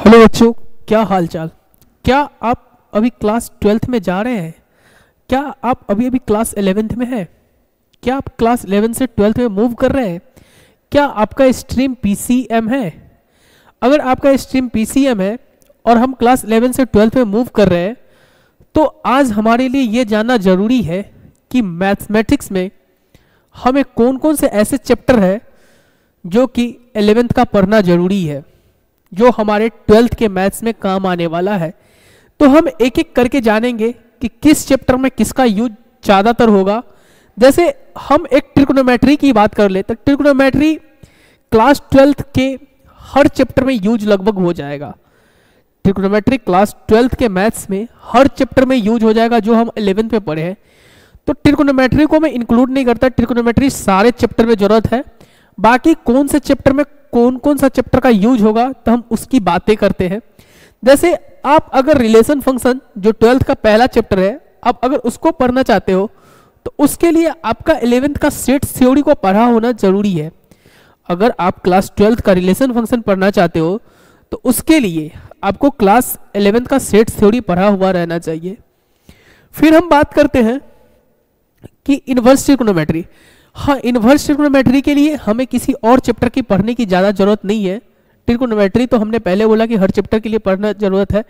Hello बच्चों, क्या हाल चाल। क्या आप अभी क्लास 12th में जा रहे हैं? क्या आप अभी अभी क्लास 11th में हैं? क्या आप क्लास 11 से 12th में मूव कर रहे हैं? क्या आपका स्ट्रीम पीसीएम है? अगर आपका स्ट्रीम पीसीएम है और हम क्लास 11 से 12th में मूव कर रहे हैं तो आज हमारे लिए ये जानना ज़रूरी है कि मैथमेटिक्स में हमें कौन कौन से ऐसे चैप्टर है जो कि 11th का पढ़ना ज़रूरी है, जो हमारे 12th के मैथ्स में काम आने वाला है। तो हम एक एक करके जानेंगे कि किस चैप्टर में किसका यूज ज़्यादातर होगा। जैसे हम एक ट्रिग्नोमेट्री की बात कर ले तो ट्रिग्नोमेट्री क्लास 12th के हर चैप्टर में यूज लगभग हो जाएगा। ट्रिग्नोमेट्री क्लास 12th के मैथ्स में हर चैप्टर में यूज हो जाएगा जो हम 11th में पढ़े हैं। तो ट्रिग्नोमेट्री को मैं इंक्लूड नहीं करता, ट्रिग्नोमेट्री सारे चैप्टर में जरूरत है। बाकी कौन से चैप्टर में कौन कौन सा चैप्टर का यूज होगा तो हम उसकी बातें करते हैं। जैसे आप अगर रिलेशन फंक्शन जो 12th का पहला चैप्टर है, आप अगर उसको पढ़ना चाहते हो तो उसके लिए आपका 11th का सेट थ्योरी को पढ़ा होना जरूरी है। अगर आप क्लास 12th का रिलेशन फंक्शन पढ़ना चाहते हो तो उसके लिए आपको क्लास 11th का सेट थ्योरी पढ़ा हुआ रहना चाहिए। फिर हम बात करते हैं कि इनवर्स ट्रिग्नोमेट्री। हाँ, इनवर्स ट्रिग्नोमेट्री के लिए हमें किसी और चैप्टर की पढ़ने की ज़्यादा जरूरत नहीं है। ट्रिग्नोमेट्री तो हमने पहले बोला कि हर चैप्टर के लिए पढ़ना जरूरत है,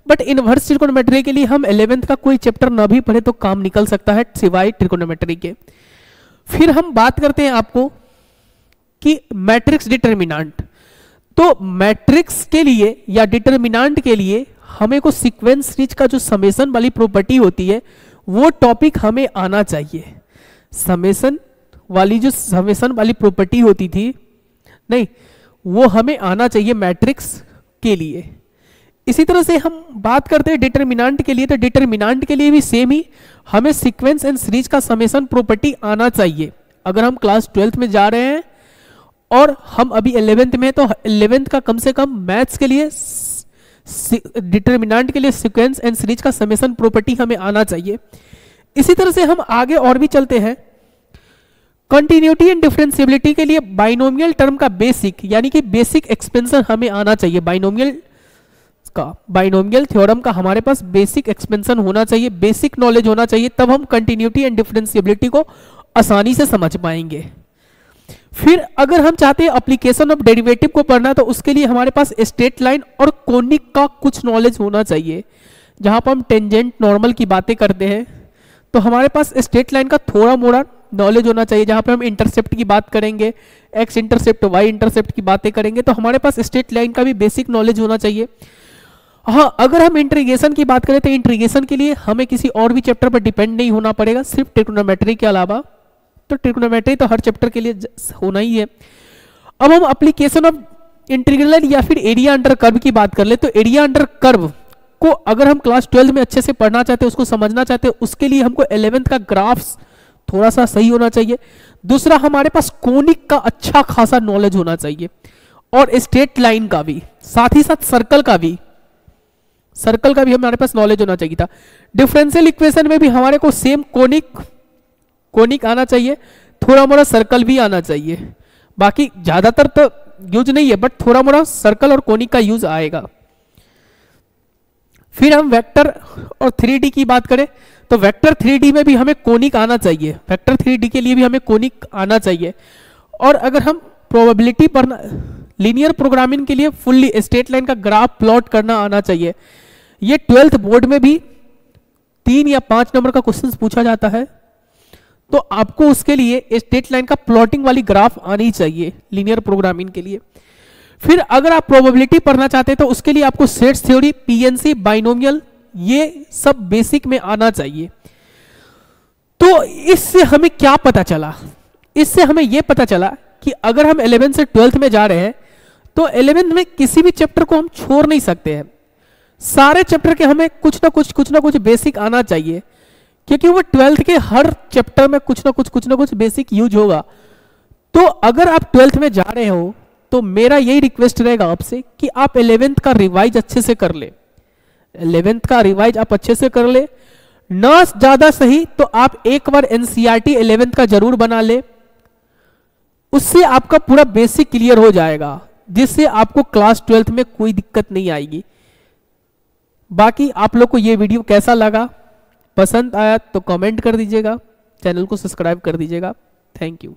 बट इनवर्स ट्रिग्नोमेट्री के लिए हम 11th का कोई चैप्टर ना भी पढ़े तो काम निकल सकता है सिवाय ट्रिग्नोमेट्री के। फिर हम बात करते हैं आपको कि मैट्रिक्स डिटर्मिनेंट। तो मैट्रिक्स के लिए या डिटर्मिनेंट के लिए हमें को सीक्वेंस सीरीज का जो समेशन वाली प्रॉपर्टी होती है वो टॉपिक हमें आना चाहिए। समेशन वाली प्रॉपर्टी होती थी नहीं, वो हमें आना चाहिए मैट्रिक्स के लिए। इसी तरह से हम बात करते हैं डिटर्मिनेंट के लिए, तो डिटर्मिनेंट के लिए भी सेम ही हमें सीक्वेंस एंड सीरीज का समेशन प्रॉपर्टी आना चाहिए। अगर हम क्लास 12th में जा रहे हैं और हम अभी 11th में तो 11th का कम से कम मैथ्स के लिए डिटर्मिनेंट के लिए सीक्वेंस एंड सीरीज का समेशन प्रॉपर्टी हमें आना चाहिए। इसी तरह से हम आगे और भी चलते हैं। कंटिन्यूटी एंड डिफरेंशिएबिलिटी के लिए बाइनोमियल टर्म का बेसिक यानी कि बेसिक एक्सपेंशन हमें आना चाहिए। बाइनोमियल थ्योरम का हमारे पास बेसिक एक्सपेंशन होना चाहिए, बेसिक नॉलेज होना चाहिए, तब हम कंटिन्यूटी एंड डिफरेंशिएबिलिटी को आसानी से समझ पाएंगे। फिर अगर हम चाहते हैं एप्लीकेशन ऑफ डेरिवेटिव को पढ़ना तो उसके लिए हमारे पास स्ट्रेट लाइन और कोनिक का कुछ नॉलेज होना चाहिए। जहां पर हम टेंजेंट नॉर्मल की बातें करते हैं तो हमारे पास स्ट्रेट लाइन का थोड़ा मोड़ा नॉलेज होना चाहिए। जहां पे हम इंटरसेप्ट की बात करेंगे, एक्स इंटरसेप्ट वाई इंटरसेप्ट की बातें करेंगे तो हमारे पास स्ट्रेट लाइन का भी बेसिक नॉलेज होना चाहिए। हाँ, अगर हम इंटीग्रेशन की बात करें तो इंटीग्रेशन के लिए हमें किसी और भी चैप्टर पर डिपेंड नहीं होना पड़ेगा, सिर्फ ट्रिग्नोमेट्री के अलावा। तो ट्रिग्नोमेट्री तो हर चैप्टर के लिए होना ही है। अब हम एप्लीकेशन ऑफ इंटीग्रल या फिर एरिया अंडर कर्व की बात कर ले तो एरिया अंडर कर्व को अगर हम क्लास 12 में अच्छे से पढ़ना चाहते हैं, उसको समझना चाहते हैं, उसके लिए हमको 11th का ग्राफ्स थोड़ा सा सही होना चाहिए। दूसरा, हमारे पास कोनिक का अच्छा खासा नॉलेज होना चाहिए और स्ट्रेट लाइन का भी, साथ ही साथ सर्कल का भी हमारे पास नॉलेज होना चाहिए था। डिफरेंशियल इक्वेशन में भी हमारे को सेम कोनिक आना चाहिए, थोड़ा मोड़ा सर्कल भी आना चाहिए। बाकी ज्यादातर तो यूज नहीं है, बट थोड़ा मोड़ा सर्कल और कोनिक का यूज आएगा। फिर हम वेक्टर और 3D की बात करें तो वेक्टर 3D में भी हमें कोनिक आना चाहिए। वेक्टर 3D के लिए भी हमें कोनिक आना चाहिए। और अगर हम प्रोबेबिलिटी पढ़ना, लीनियर प्रोग्रामिंग के लिए फुल्ली स्ट्रेट लाइन का ग्राफ प्लॉट करना आना चाहिए। ये 12th बोर्ड में भी 3 या 5 नंबर का क्वेश्चन पूछा जाता है, तो आपको उसके लिए स्ट्रेट लाइन का प्लॉटिंग वाली ग्राफ आनी चाहिए लीनियर प्रोग्रामिंग के लिए। फिर अगर आप प्रोबेबिलिटी पढ़ना चाहते हैं तो उसके लिए आपको सेट्स थ्योरी, पीएनसी, बाइनोमियल, ये सब बेसिक में आना चाहिए। तो इससे हमें क्या पता चला? इससे हमें यह पता चला कि अगर हम 11 से 12th में जा रहे हैं तो 11th में किसी भी चैप्टर को हम छोड़ नहीं सकते हैं। सारे चैप्टर के हमें कुछ ना कुछ बेसिक आना चाहिए, क्योंकि वो 12th के हर चैप्टर में कुछ ना कुछ बेसिक यूज होगा। तो अगर आप 12th में जा रहे हो तो मेरा यही रिक्वेस्ट रहेगा आपसे कि आप 11th का रिवाइज अच्छे से कर ले। 11th का रिवाइज आप अच्छे से कर ले, ना ज्यादा सही तो आप एक बार एनसीईआरटी 11th का जरूर बना ले, उससे आपका पूरा बेसिक क्लियर हो जाएगा। जिससे आपको क्लास 12th में कोई दिक्कत नहीं आएगी। बाकी आप लोग को ये वीडियो कैसा लगा, पसंद आया तो कमेंट कर दीजिएगा, चैनल को सब्सक्राइब कर दीजिएगा। Thank you.